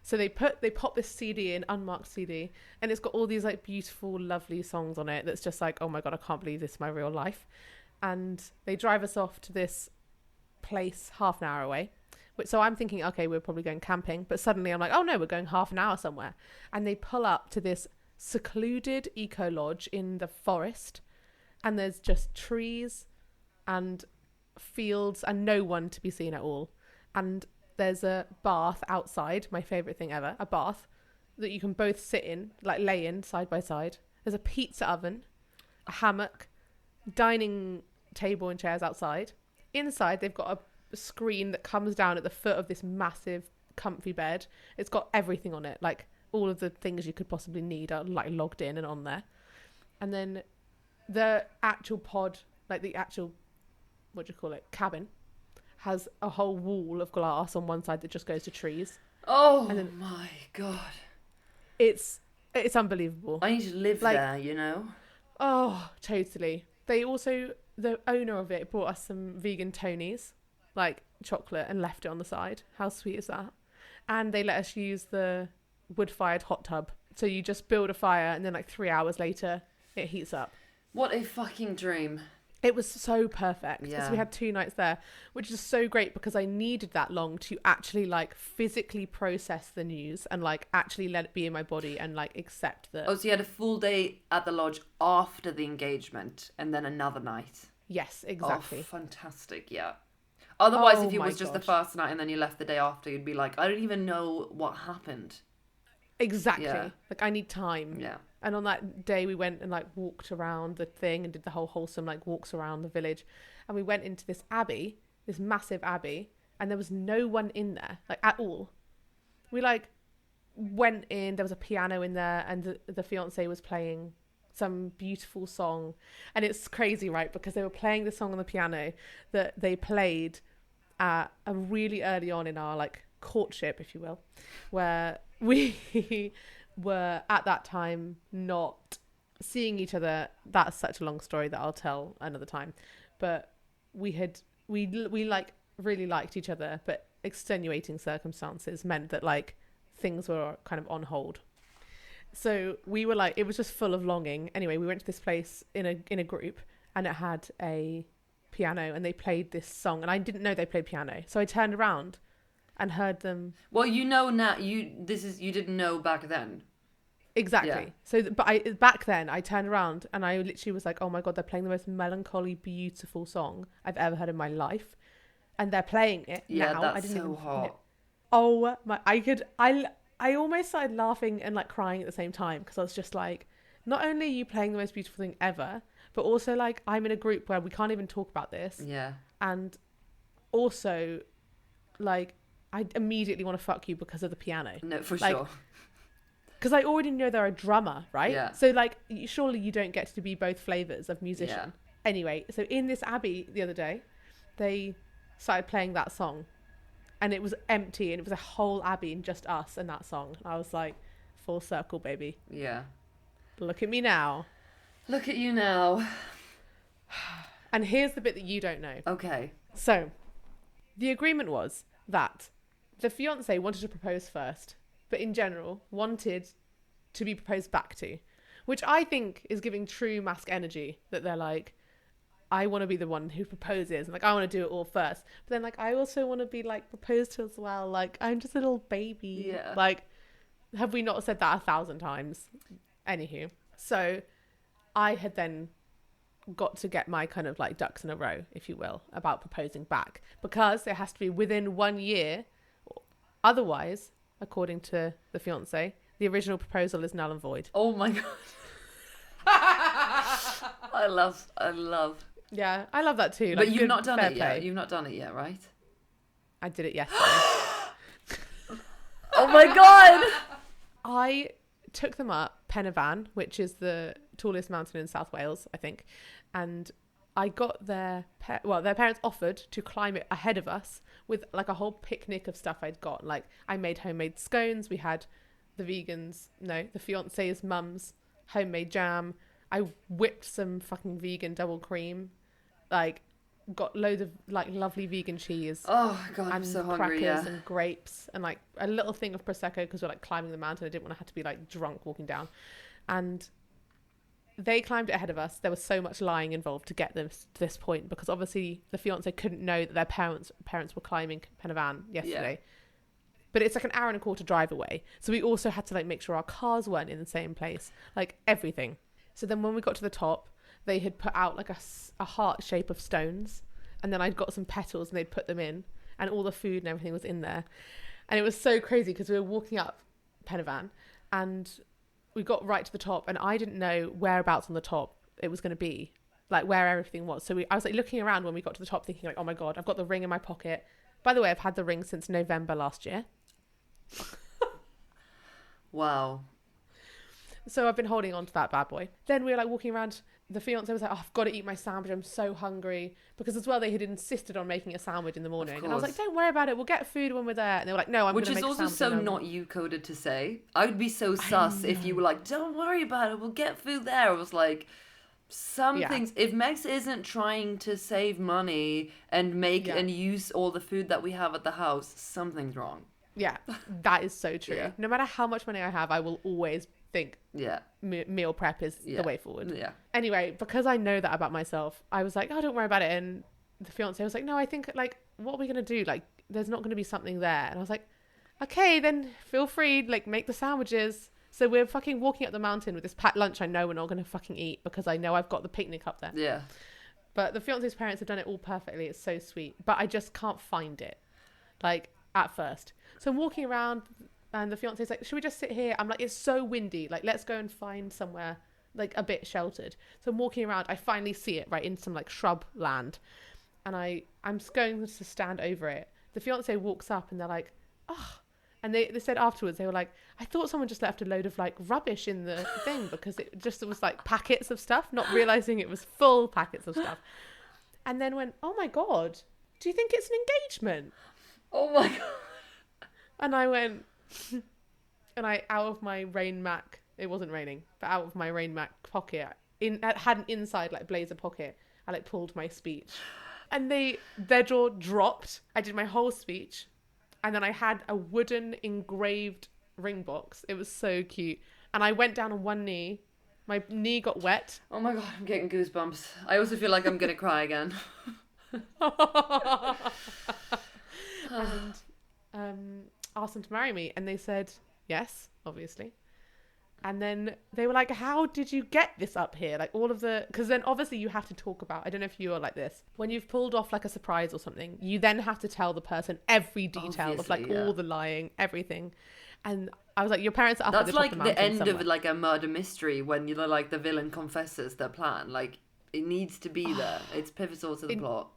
So they pop this CD in, unmarked CD, and it's got all these, like, beautiful, lovely songs on it that's just like, oh my God, I can't believe this is my real life. And they drive us off to this place half an hour away. So I'm thinking, okay, we're probably going camping, but suddenly I'm like, oh no, we're going half an hour somewhere. And they pull up to this secluded eco lodge in the forest, and there's just trees and fields and no one to be seen at all. And there's a bath outside, my favourite thing ever, a bath that you can both sit in, like, lay in side by side. There's a pizza oven, a hammock, dining table and chairs outside. Inside, they've got a screen that comes down at the foot of this massive, comfy bed. It's got everything on it, like, all of the things you could possibly need are, like, logged in and on there. And then the actual pod, like, the actual, cabin, has a whole wall of glass on one side that just goes to trees. Oh, my God. It's unbelievable. I need to live there, you know? Oh, totally. They also, the owner of it brought us some vegan Tonys, like, chocolate, and left it on the side. How sweet is that? And they let us use the wood-fired hot tub. So you just build a fire, and then, like, 3 hours later, it heats up. What a fucking dream. It was so perfect. Yeah. So we had 2 nights there, which is so great because I needed that long to actually, like, physically process the news and, like, actually let it be in my body and, like, accept that. Oh, so you had a full day at the lodge after the engagement and then another night. Yes, exactly. Oh, fantastic, yeah. Otherwise, if it was just gosh. the first night and then you left the day after, you'd be like, I don't even know what happened. Exactly. Yeah. Like, I need time. Yeah. And on that day, we went and like walked around the thing and did the whole wholesome like walks around the village. And we went into this abbey, this massive abbey, and there was no one in there, like at all. We like went in, there was a piano in there, and the fiance was playing some beautiful song. And it's crazy, right? Because they were playing the song on the piano that they played a really early on in our like courtship, if you will, where we were at that time not seeing each other. That's such a long story that I'll tell another time. But we like really liked each other, but extenuating circumstances meant that like things were kind of on hold. So we were like, it was just full of longing. Anyway, we went to this place in a group, and it had a piano, and they played this song, and I didn't know they played piano. So I turned around and heard them. Well, you know now, you didn't know back then. Exactly. Yeah. So, but back then I turned around and I literally was like, oh my God, they're playing the most melancholy, beautiful song I've ever heard in my life. And they're playing it now. That's I didn't so even, hot. Oh my, I almost started laughing and like crying at the same time, because I was just like, not only are you playing the most beautiful thing ever, but also like I'm in a group where we can't even talk about this. Yeah. And also like I immediately want to fuck you because of the piano. No, for like, sure. Because I already know they're a drummer, right? Yeah. So like surely you don't get to be both flavors of musician. Yeah. Anyway, so in this abbey the other day, they started playing that song. And it was empty, and it was a whole abbey and just us and that song. I was like, full circle, baby. Yeah. Look at me now. Look at you now. And here's the bit that you don't know. Okay. So, the agreement was that the fiancé wanted to propose first, but in general wanted to be proposed back to, which I think is giving true mask energy, that they're like, I want to be the one who proposes, and like I want to do it all first, but then like I also want to be like proposed to as well. Like I'm just a little baby. Yeah. Like, have we not said that 1,000 times? Anywho, so I had then got to get my kind of like ducks in a row, if you will, about proposing back, because it has to be within 1 year. Otherwise, according to the fiance, the original proposal is null and void. Oh my God. I love. Yeah, I love that too. But Like, you've not done fair it yet. play. You've not done it yet, right? I did it yesterday. Oh my God. I took them up Pen y Fan, which is the tallest mountain in South Wales, I think. And I got their parents offered to climb it ahead of us with like a whole picnic of stuff I'd got. Like I made homemade scones. We had the fiance's mum's homemade jam. I whipped some fucking vegan double cream. Like got loads of like lovely vegan cheese. Oh my God, I'm and so crackers hungry. Yeah. and grapes and like a little thing of prosecco, because we're like climbing the mountain. I didn't want to have to be like drunk walking down. And they climbed it ahead of us. There was so much lying involved to get them to this point, because obviously the fiance couldn't know that their parents were climbing Pen y Fan yesterday. Yeah. But it's like an hour and a quarter drive away. So we also had to like make sure our cars weren't in the same place, like everything. So then when we got to the top, they had put out like a heart shape of stones, and then I'd got some petals and they'd put them in, and all the food and everything was in there. And it was so crazy because we were walking up Pen y Fan and we got right to the top, and I didn't know whereabouts on the top it was going to be, like where everything was. So I was like looking around when we got to the top thinking like, oh my God, I've got the ring in my pocket. By the way, I've had the ring since November last year. Wow. So I've been holding on to that bad boy. Then we were like walking around. The fiance was like, oh, I've got to eat my sandwich. I'm so hungry. Because as well, they had insisted on making a sandwich in the morning. And I was like, don't worry about it. We'll get food when we're there. And they were like, no, I'm going to make a sandwich. Which is also so not you coded to say. I would be so sus if you were like, don't worry about it. We'll get food there. I was like, things, if Mex isn't trying to save money and make and use all the food that we have at the house, something's wrong. Yeah, that is so true. Yeah. No matter how much money I have, I will always think meal prep is the way forward. Yeah. Anyway, because I know that about myself, I was like, oh, don't worry about it. And the fiance was like, no, I think like, what are we going to do? Like, there's not going to be something there. And I was like, okay, then feel free, like make the sandwiches. So we're fucking walking up the mountain with this packed lunch I know we're not going to fucking eat because I know I've got the picnic up there. Yeah. But the fiance's parents have done it all perfectly. It's so sweet. But I just can't find it, like, at first. So I'm walking around And the fiance's like, should we just sit here? I'm like, it's so windy. Like, let's go and find somewhere like a bit sheltered. So I'm walking around. I finally see it right in some like shrub land. And I'm going to stand over it. The fiance walks up and they're like, oh. And they said afterwards, they were like, I thought someone just left a load of like rubbish in the thing because it just was like packets of stuff, not realizing it was full packets of stuff. And then went, oh my God, do you think it's an engagement? Oh my God. And I went, and I, out of my Rain Mac, it wasn't raining, but out of my Rain Mac pocket, had an inside like blazer pocket, I like pulled my speech. And their jaw dropped. I did my whole speech. And then I had a wooden engraved ring box. It was so cute. And I went down on one knee. My knee got wet. Oh my God, I'm getting goosebumps. I also feel like I'm going to cry again. And asked them to marry me. And they said, yes, obviously. And then they were like, how did you get this up here? Like all of the, because then obviously you have to talk about, I don't know if you are like this, when you've pulled off like a surprise or something, you then have to tell the person every detail of like all the lying, everything. And I was like, your parents are up at the top of the mountain. That's like the end somewhere. of like a murder mystery when you know, like the villain confesses their plan. Like it needs to be there. It's pivotal to the plot.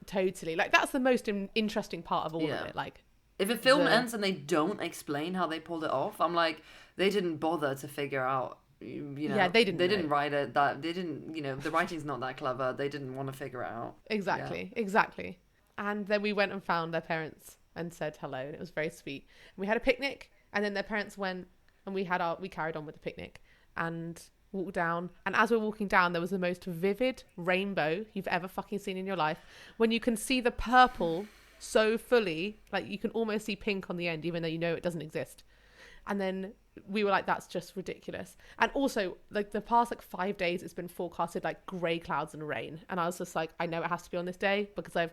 Totally. Like that's the most interesting part of all of it. Like if a film ends and they don't explain how they pulled it off, I'm like, they didn't bother to figure out, you know. Yeah, they didn't write it. They didn't, you know, the writing's not that clever. They didn't want to figure it out. Exactly. And then we went and found their parents and said hello, and it was very sweet. And we had a picnic, and then their parents went, and we carried on with the picnic and walked down. And as we're walking down, there was the most vivid rainbow you've ever fucking seen in your life. When you can see the purple so fully, like you can almost see pink on the end, even though you know it doesn't exist. And then we were like, that's just ridiculous. And also like the past like 5 days, it's been forecasted like grey clouds and rain. And I was just like, I know it has to be on this day because I've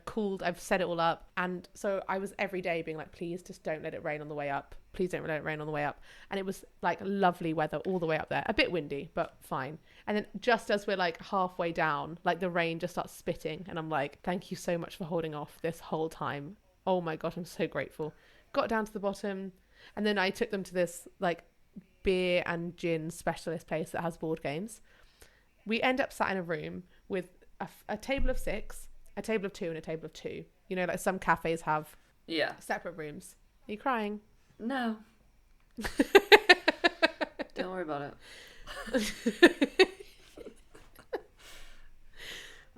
set it all up. And so I was every day being like, please just don't let it rain on the way up. Please don't let it rain on the way up. And it was like lovely weather all the way up there. A bit windy, but fine. And then just as we're like halfway down, like the rain just starts spitting. And I'm like, thank you so much for holding off this whole time. Oh my gosh, I'm so grateful. Got down to the bottom. And then I took them to this like beer and gin specialist place that has board games. We end up sat in a room with a table of 6, a table of 2 and a table of 2. You know, like some cafes have separate rooms. Are you crying? No. Don't worry about it.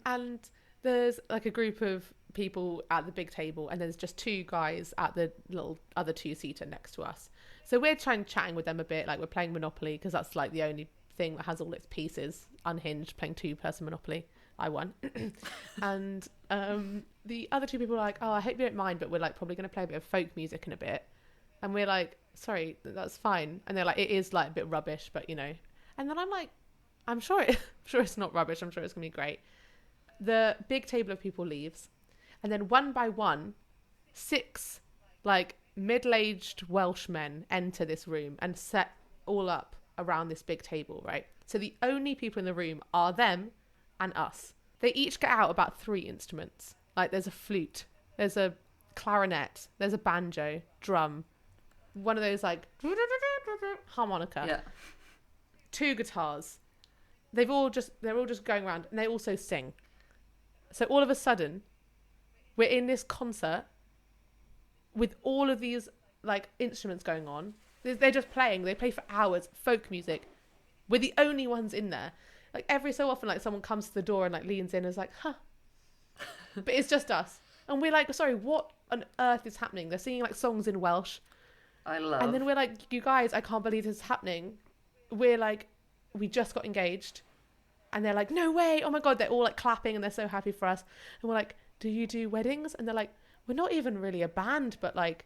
And there's like a group of people at the big table, and there's just 2 guys at the little other 2-seater next to us. So we're chatting with them a bit, like we're playing Monopoly because that's like the only thing that has all its pieces unhinged, playing 2-person Monopoly. I won. And the other 2 people were like, oh, I hope you don't mind, but we're like probably going to play a bit of folk music in a bit. And we're like, sorry, that's fine. And they're like, it is like a bit rubbish, but you know. And then I'm like, I'm sure it's not rubbish. I'm sure it's going to be great. The big table of people leaves. And then one by one, 6 like middle-aged Welsh men enter this room and set all up around this big table, right? So the only people in the room are them and us. They each get out about 3 instruments. Like there's a flute, there's a clarinet, there's a banjo, drum, one of those like harmonica, 2 guitars. They're all just going around, and they also sing. So all of a sudden, we're in this concert with all of these like instruments going on. They're just playing. They play for hours, folk music. We're the only ones in there. Like every so often, like someone comes to the door and like leans in and is like, huh. But it's just us. And we're like, sorry, what on earth is happening? They're singing like songs in Welsh. And then we're like, you guys, I can't believe this is happening. We're like, we just got engaged. And they're like, no way. Oh my God. They're all like clapping and they're so happy for us. And we're like, do you do weddings? And they're like, we're not even really a band, but like,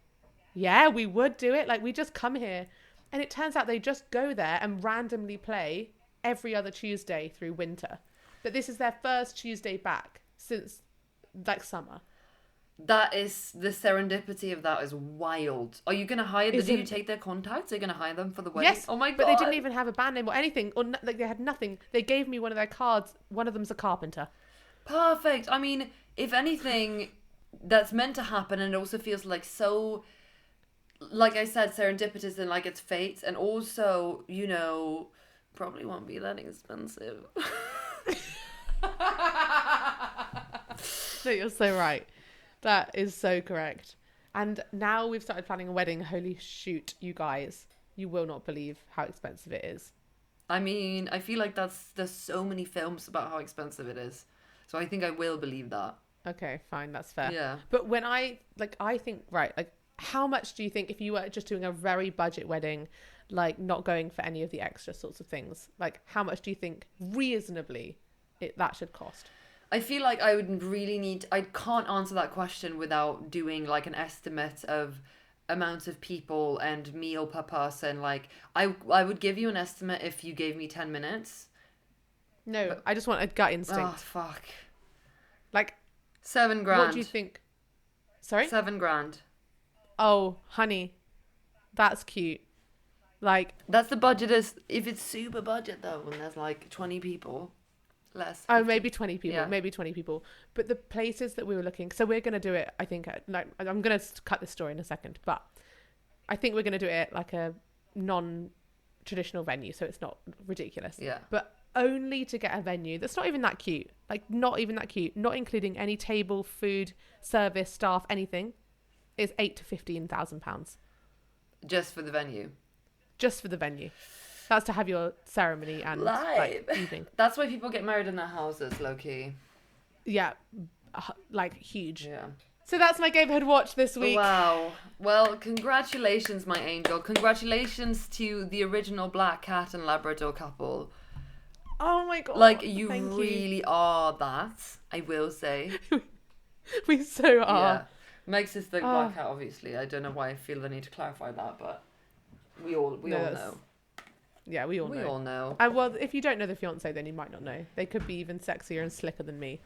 yeah, we would do it. Like we just come here. And it turns out they just go there and randomly play every other Tuesday through winter. But this is their first Tuesday back since like summer. That is, the serendipity of that is wild. Are you going to hire them? Do you take their contacts? Are you going to hire them for the wedding? Yes. Oh my God. But they didn't even have a band name or anything. Or like they had nothing. They gave me one of their cards. One of them's a carpenter. Perfect. I mean, if anything, that's meant to happen, and it also feels like so like I said, serendipitous and like it's fate, and also, you know, probably won't be that expensive. No, you're so right. That is so correct. And now we've started planning a wedding. Holy shoot, you guys. You will not believe how expensive it is. I mean, I feel like there's so many films about how expensive it is. So I think I will believe that. Okay, fine, that's fair. Yeah. But when I think, right, like, how much do you think if you were just doing a very budget wedding, like not going for any of the extra sorts of things, like how much do you think reasonably that should cost? I feel like I would really need... I can't answer that question without doing like an estimate of amount of people and meal per person. Like, I would give you an estimate if you gave me 10 minutes. No, but... I just want a gut instinct. Oh, fuck. Like... $7,000. What do you think? Sorry? $7,000. Oh, honey. That's cute. Like... That's the budget. If it's super budget though, when there's like 20 people... Less. 50. Oh, maybe 20 people. Yeah. Maybe 20 people. But the places that we were looking... So we're going to do it, I think... Like, I'm going to cut this story in a second. But I think we're going to do it like a non-traditional venue. So it's not ridiculous. Yeah. But only to get a venue that's not even that cute. Like, not even that cute. Not including any table, food, service, staff, anything. Is £8,000 to £15,000. Just for the venue. Just for the venue. That's to have your ceremony and like, evening. That's why people get married in their houses, low-key. Yeah, like huge. Yeah. So that's my Neighborhood Watch this week. Wow. Well, congratulations, my angel. Congratulations to the original black cat and Labrador couple. Oh my god. Like, you really are that, I will say. We so are. Yeah. Meg's sister, black cat, obviously. I don't know why I feel the need to clarify that, but we all know. Yeah, we all know. We all know. Well, if you don't know the fiance, then you might not know. They could be even sexier and slicker than me.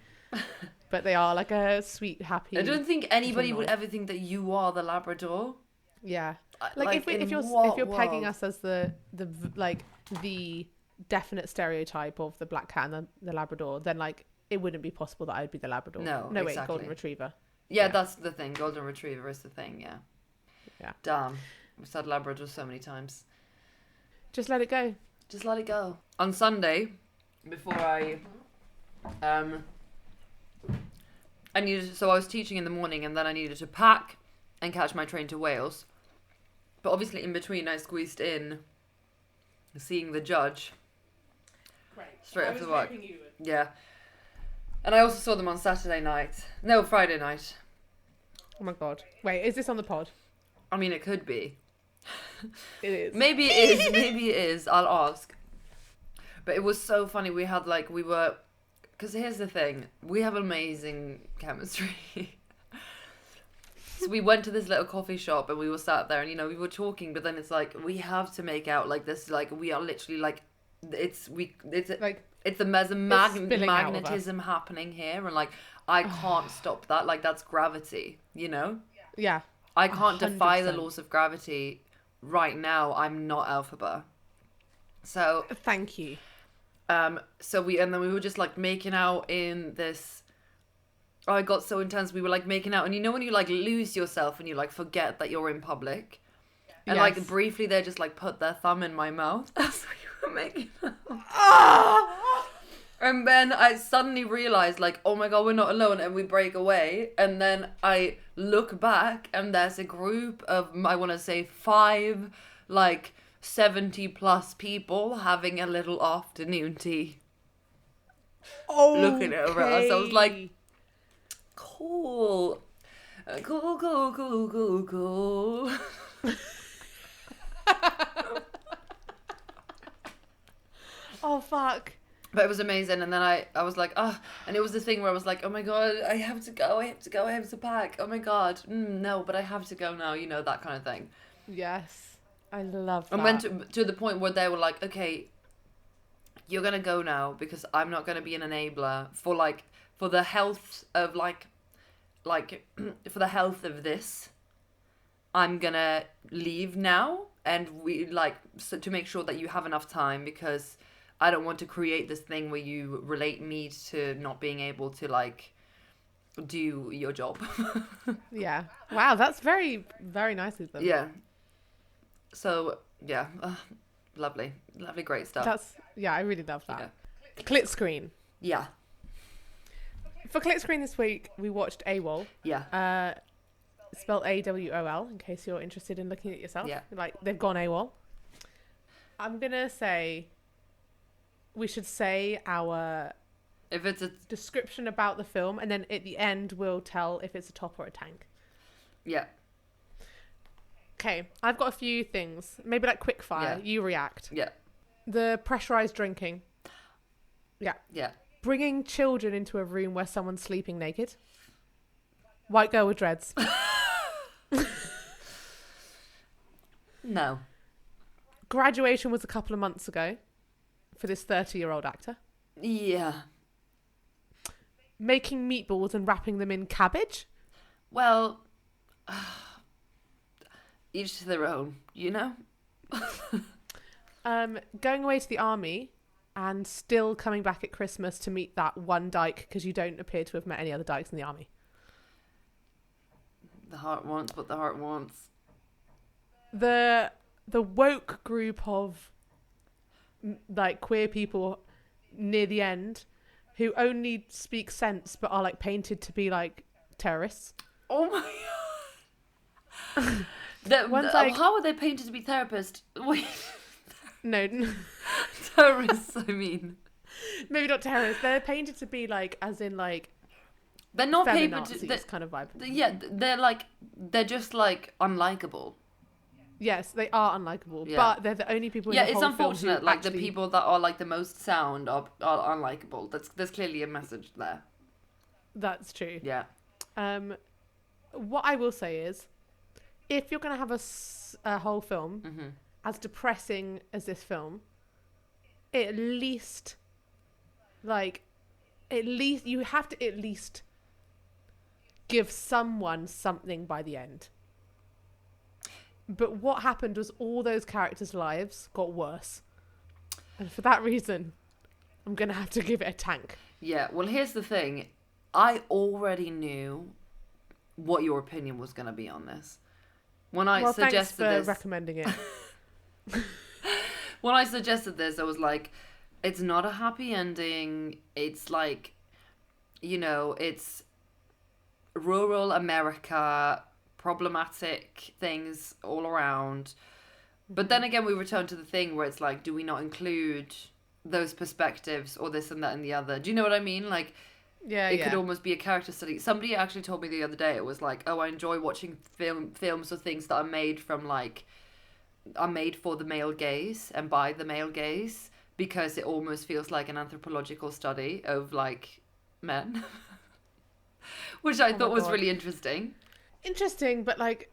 But they are like a sweet, happy... I don't think anybody would ever think that you are the Labrador. Yeah. Like if you're pegging us as the definite stereotype of the black cat and the Labrador, then like it wouldn't be possible that I would be the Labrador. No, exactly. Wait, Golden Retriever. Yeah, that's the thing. Golden Retriever is the thing, yeah. Yeah. Damn. We've said Labrador so many times. Just let it go. Just let it go. On Sunday, before I was teaching in the morning and then I needed to pack and catch my train to Wales. But obviously in between I squeezed in seeing the judge. Great. Straight after work. Yeah. And I also saw them on Friday night. Oh my god. Wait, is this on the pod? I mean, it could be. It is. Maybe it is. I'll ask. But it was so funny. Because here's the thing. We have amazing chemistry. So we went to this little coffee shop and we were sat there and, we were talking, but then it's like, we have to make out like this. Like, we are literally like, it's the magnetism happening here. And like, I can't stop that. Like, that's gravity, Yeah. I can't 100%. defy the laws of gravity right now. I'm not Alphaba. So thank you. So we were just like making out in this. Oh, it got so intense. We were like making out, and when you like lose yourself and you like forget that you're in public, and like briefly they just like put their thumb in my mouth. That's what you were making out. And then I suddenly realized, like, oh my god, we're not alone, and we break away. And then I look back, and there's a group of, I want to say 5, like, 70+ people having a little afternoon tea. Oh, looking over at us. I was like, cool. Cool. Oh, fuck. But it was amazing, and then I was like, and it was the thing where I was like, oh my god, I have to go, I have to pack, oh my god, no, but I have to go now, that kind of thing. Yes, I love that. And went to the point where they were like, okay, you're gonna go now, because I'm not gonna be an enabler for the health of, for the health of this, I'm gonna leave now, and to make sure that you have enough time, because I don't want to create this thing where you relate me to not being able to do your job. Yeah. Wow, that's very, very nice of them. Yeah. So, yeah. Lovely. Lovely, great stuff. I really love that. Yeah. Clit screen. Yeah. For Clit screen this week, we watched AWOL. Yeah. Spelled AWOL, in case you're interested in looking at yourself. Yeah. Like, they've gone AWOL. I'm going to say we should say our If it's a... description about the film, and then at the end we'll tell if it's a top or a tank. Yeah. Okay, I've got a few things. Maybe like quick fire. Yeah. You react. Yeah. The pressurized drinking. Yeah. Yeah. Bringing children into a room where someone's sleeping naked. White girl with dreads. No. Graduation was a couple of months ago for this 30-year-old actor. Yeah. Making meatballs and wrapping them in cabbage. Well, each to their own, you know? Going away to the army and still coming back at Christmas to meet that one dyke because you don't appear to have met any other dykes in the army. The heart wants what the heart wants. The woke group of like queer people near the end who only speak sense but are like painted to be like terrorists. Oh my god. How are they painted to be therapists? Wait. No. Terrorists, I mean. Maybe not terrorists. They're painted to be like, as in like, they're not painted to they're, kind of vibe. Yeah, they're just like unlikable. Yes, they are unlikable, Yeah. but they're the only people. Yeah, in the it's whole film unfortunate. who Like actually... the people that are like the most sound are unlikable. There's clearly a message there. That's true. Yeah. What I will say is, if you're gonna have a whole film Mm-hmm. as depressing as this film, at least you have to at least give someone something by the end. But what happened was all those characters' lives got worse. And for that reason, I'm going to have to give it a tank. Yeah, well, here's the thing. I already knew what your opinion was going to be on this. When I suggested thanks for this... recommending it. When I suggested this, I was like, it's not a happy ending. It's like, you know, it's rural America, problematic things all around. But then again, we return to the thing where it's like, do we not include those perspectives or this and that and the other? Do you know what I mean? Like, it could almost be a character study. Somebody actually told me the other day, it was like, oh, I enjoy watching films or things that are made for the male gaze and by the male gaze, because it almost feels like an anthropological study of like men. Which I thought was really interesting. Interesting, but like,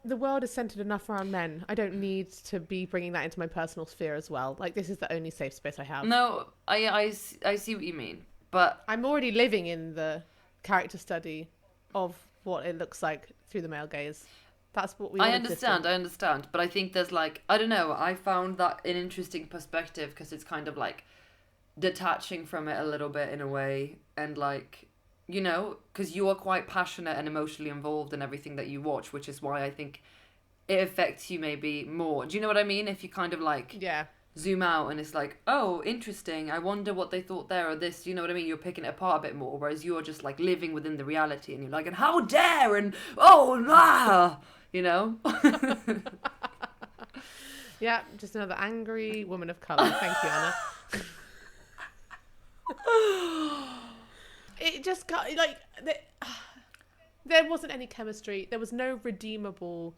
the world is centered enough around men. I don't need to be bringing that into my personal sphere as well. Like, this is the only safe space I have. No, I see what you mean. But I'm already living in the character study of what it looks like through the male gaze. That's what we all exist in. I understand. But I think there's like, I don't know, I found that an interesting perspective because it's kind of like detaching from it a little bit in a way. And like, you know, because you are quite passionate and emotionally involved in everything that you watch, which is why I think it affects you maybe more. Do you know what I mean? If you kind of like zoom out and it's like, oh, interesting, I wonder what they thought there or this, you know what I mean? You're picking it apart a bit more, whereas you're just like living within the reality and you're like, and how dare, and you know? Yeah, just another angry woman of colour. Thank you, Anna. It just got like there wasn't any chemistry. There was no redeemable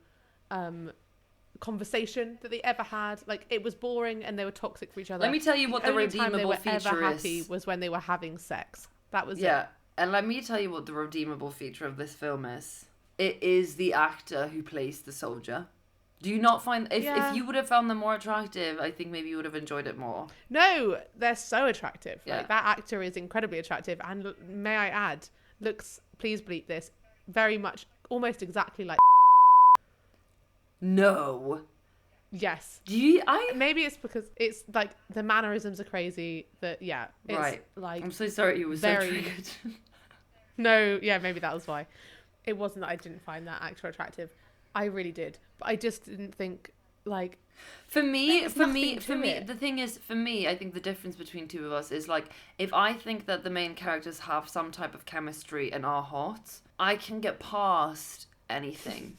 conversation that they ever had. Like, it was boring and they were toxic for each other. Let me tell you what the redeemable feature is. The only time they were ever happy was when they were having sex. That was it. And let me tell you what the redeemable feature of this film is. It is the actor who plays the soldier. Do you not find... If you would have found them more attractive, I think maybe you would have enjoyed it more. No, they're so attractive. Yeah. Like, that actor is incredibly attractive. And may I add, looks, please bleep this, very much, almost exactly like... No. Yes. Maybe it's because it's like the mannerisms are crazy. That it's right. like... I'm so sorry you were so triggered. No, yeah, maybe that was why. It wasn't that I didn't find that actor attractive. I really did. But I just didn't think, like... For me, it. the thing is, for me, I think the difference between two of us is, like, if I think that the main characters have some type of chemistry and are hot, I can get past anything.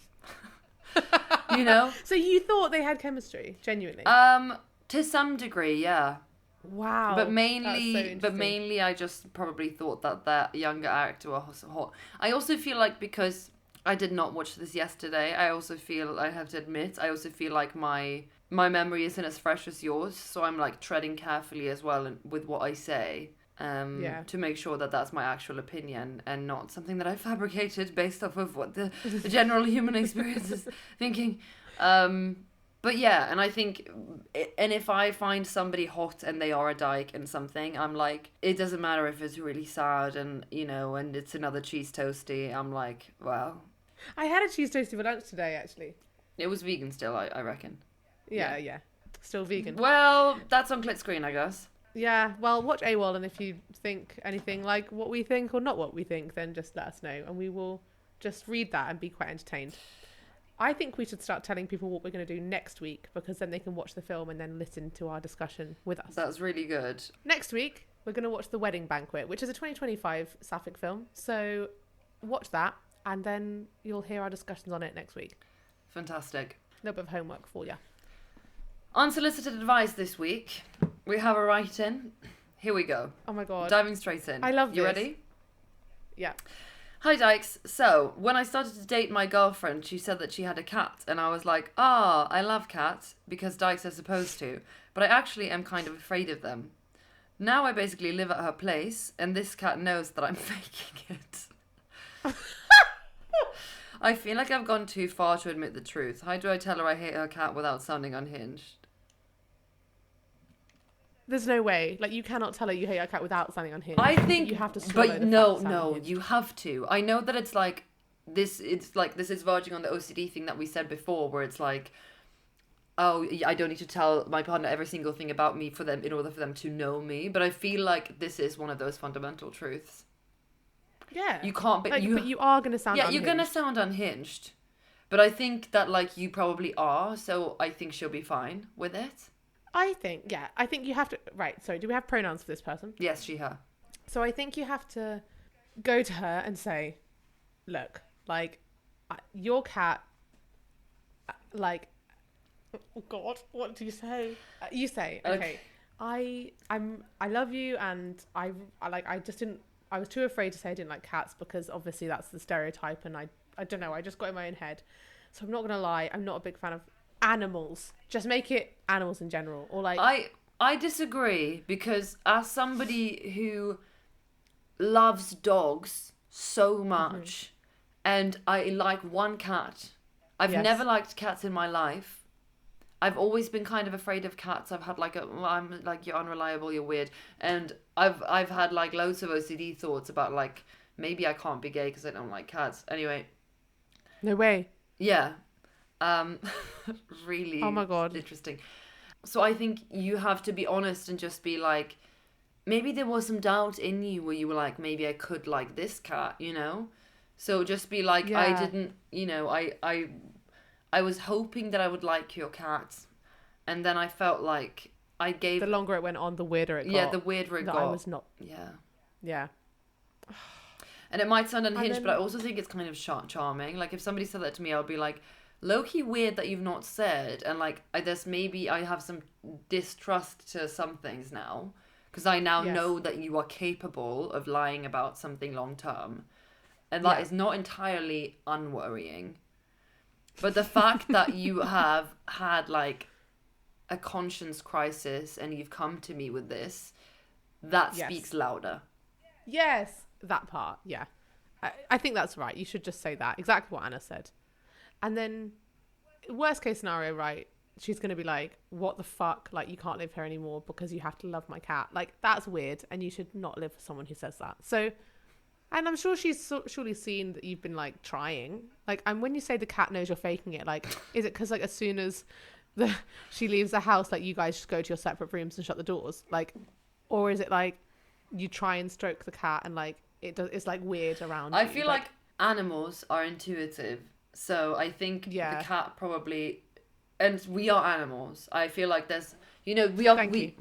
You know? So you thought they had chemistry, genuinely? To some degree, yeah. Wow. But that's so mainly, I just probably thought that younger actor was hot. I also feel like, because I did not watch this yesterday, I also feel, I have to admit, I also feel like my memory isn't as fresh as yours, so I'm like treading carefully as well with what I say, to make sure that that's my actual opinion and not something that I fabricated based off of what the general human experience is thinking. But yeah, and I think, and if I find somebody hot and they are a dyke and something, I'm like, it doesn't matter if it's really sad and, you know, and it's another cheese toasty. I'm like, wow. I had a cheese toasty for lunch today, actually. It was vegan still, I reckon. Yeah. Still vegan. Well, that's on Clit screen, I guess. Yeah, well, watch AWOL, and if you think anything like what we think or not what we think, then just let us know, and we will just read that and be quite entertained. I think we should start telling people what we're going to do next week, because then they can watch the film and then listen to our discussion with us. That's really good. Next week, we're going to watch The Wedding Banquet, which is a 2025 Sapphic film. So watch that, and then you'll hear our discussions on it next week. Fantastic. A little bit of homework for you. Unsolicited advice this week. We have a write-in. Here we go. Oh my God. Diving straight in. I love this. You ready? Yeah. Hi Dykes. So, when I started to date my girlfriend, she said that she had a cat, and I was like, I love cats, because Dykes are supposed to, but I actually am kind of afraid of them. Now I basically live at her place, and this cat knows that I'm faking it. I feel like I've gone too far to admit the truth. How do I tell her I hate her cat without sounding unhinged? There's no way. Like, you cannot tell her you hate your cat without sounding unhinged. I think you have to swallow but the no, fact that no, unhinged. you have to. I know that it's like this. It's like this is verging on the OCD thing that we said before, where it's like, oh, I don't need to tell my partner every single thing about me for them in order for them to know me. But I feel like this is one of those fundamental truths. Yeah. You can't, but you are going to sound unhinged. You're going to sound unhinged. But I think that, like, you probably are, so I think she'll be fine with it. I think you have to... Right, sorry, do we have pronouns for this person? Yes, she, her. So I think you have to go to her and say, look, like, your cat, like... Oh, God, what do you say? You say, okay, I love you, and I was too afraid to say I didn't like cats, because obviously that's the stereotype, and I don't know, I just got in my own head. So I'm not going to lie, I'm not a big fan of animals. Just make it animals in general. Or like... I disagree, because as somebody who loves dogs so much, and I like one cat, I've never liked cats in my life. I've always been kind of afraid of cats. I've had like I'm like, you're unreliable, you're weird. And I've had like loads of OCD thoughts about like, maybe I can't be gay because I don't like cats. Anyway. No way. Yeah. Really oh my God. Interesting. So I think you have to be honest and just be like, maybe there was some doubt in you where you were like, maybe I could like this cat, you know? So just be like, I didn't, you know, I was hoping that I would like your cat, and then I felt like I gave... The longer it went on, the weirder it got. Yeah, the weirder it got. I was not... Yeah. Yeah. And it might sound unhinged, but I also think it's kind of charming. Like, if somebody said that to me, I'll be like, low-key weird that you've not said, and like, maybe I have some distrust to some things now, because I now know that you are capable of lying about something long-term, and that is not entirely unworrying. But the fact that you have had like a conscience crisis and you've come to me with this, that speaks louder. Yes, that part, yeah. I think that's right. You should just say that. Exactly what Anna said. And then, worst case scenario, right, she's going to be like, what the fuck? Like, you can't live here anymore because you have to love my cat. Like, that's weird, and you should not live with someone who says that. So... And I'm sure she's surely seen that you've been, like, trying. Like, and when you say the cat knows you're faking it, like, is it because, like, as soon as she leaves the house, like, you guys just go to your separate rooms and shut the doors? Like, or is it, like, you try and stroke the cat and, like, it's like weird around I you. feel like animals are intuitive, so I think the Yeah. cat probably, and we are animals. I feel like there's, Thank you.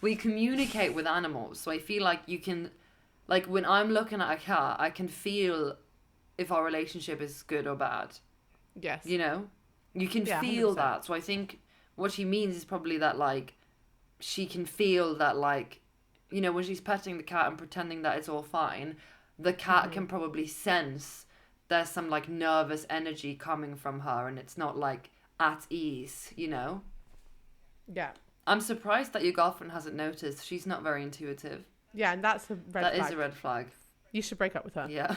we communicate with animals, so I feel like you can, like when I'm looking at a cat, I can feel if our relationship is good or bad. Yes. You know, you can Yeah, feel 100%. that. So I think what she means is probably that like she can feel that like, when she's petting the cat and pretending that it's all fine, the cat can probably sense there's some like nervous energy coming from her and it's not like at ease, Yeah. I'm surprised that your girlfriend hasn't noticed. She's not very intuitive. Yeah, and that's a red That flag. is a red flag. You should break up with her. Yeah.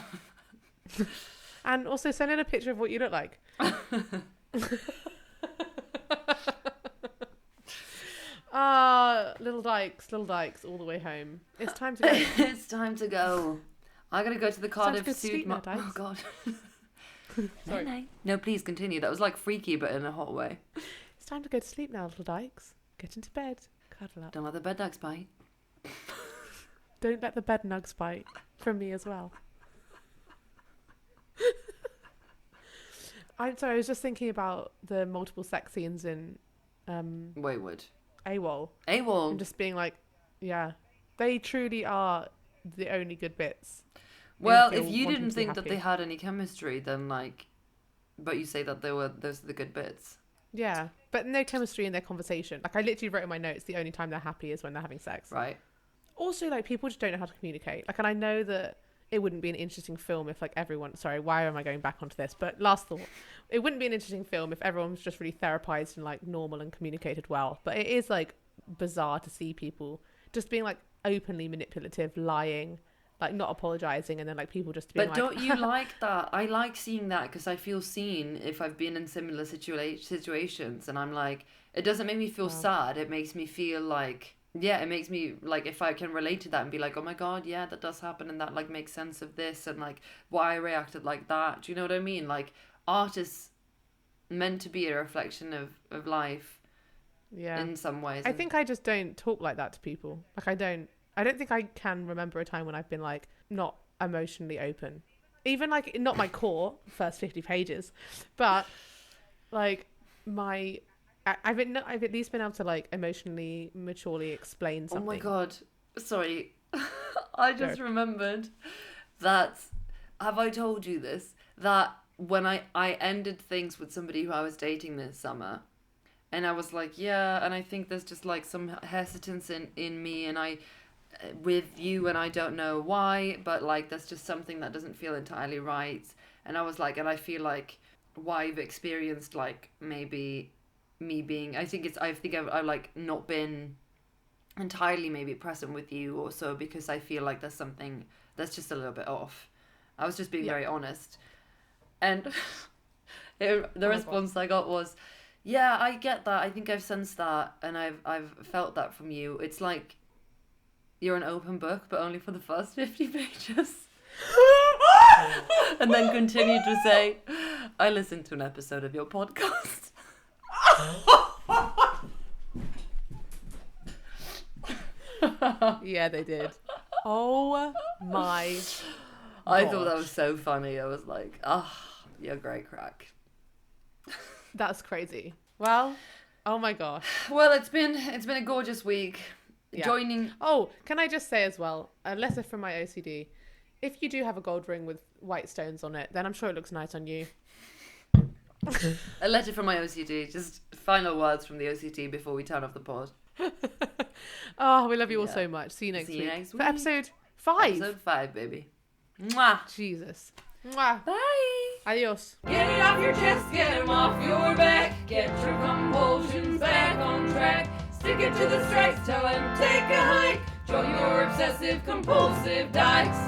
And also send in a picture of what you look like. Little dykes, all the way home. It's time to go. It's time to go. I gotta go to the time to Cardiff go to sleep now, Oh Dykes. god. Sorry. Night. No, please continue. That was like freaky, but in a hot way. It's time to go to sleep now, little dykes. Get into bed. Cuddle up. Don't let the bed bugs bite. Don't let the bed nugs bite. From me as well. I'm sorry, I was just thinking about the multiple sex scenes in Wayward. AWOL. AWOL. And just being like, yeah, they truly are the only good bits. Well, If if you you want didn't them to be think that happy. they had any chemistry, then like, but you say that those are the good bits. Yeah, but no chemistry in their conversation. Like I literally wrote in my notes, the only time they're happy is when they're having sex. Right. Also, like people just don't know how to communicate. Like, and I know that it wouldn't be an interesting film if like everyone. Sorry, why am I going back onto this? But last thought, it wouldn't be an interesting film if everyone was just really therapized and like normal and communicated well. But it is like bizarre to see people just being like openly manipulative, lying, like not apologizing, and then like people just being But like, don't you like that? I like seeing that because I feel seen if I've been in similar situations, and I'm like, it doesn't make me feel sad. It makes me feel like, yeah, it makes me like if I can relate to that and be like, oh my god, yeah, that does happen, and that like makes sense of this, and like why I reacted like that. Do you know what I mean? Like art is meant to be a reflection of life, yeah. in some ways. I think I just don't talk like that to people. Like I don't think I can remember a time when I've been like not emotionally open. Even like not my core first 50 pages, but like I've at least been able to like emotionally maturely explain something. Oh my god, sorry. I just remembered that, have I told you this? That when I ended things with somebody who I was dating this summer, and I was like, yeah, and I think there's just like some hesitance in me, and with you, and I don't know why, but like there's just something that doesn't feel entirely right. And I was like, and I feel like why I've experienced like maybe me being, I think I've like not been entirely maybe present with you or so, because I feel like there's something that's just a little bit off. I was just being very honest. And the response I got was, yeah, I get that. I think I've sensed that, and I've felt that from you. It's like you're an open book, but only for the first 50 pages. And then continue to say, I listened to an episode of your podcast. Yeah, they did. Oh my I thought that was so funny. I was like, you're great crack. That's crazy. Well, oh my gosh. Well, it's been a gorgeous week. Yeah. Joining. Oh, can I just say as well, a letter from my OCD. If you do have a gold ring with white stones on it, then I'm sure it looks nice on you. A letter from my OCD. Just final words from the OCD before we turn off the pod. Oh, we love you all so much. See you next See you week. next For week. episode 5. Episode 5, baby. Mwah. Jesus. Mwah. Bye. Adios. Get it off your chest, get 'em off your back. Get your compulsions back on track. Stick it to the strikes, tell 'em take a hike. Join your obsessive compulsive dykes.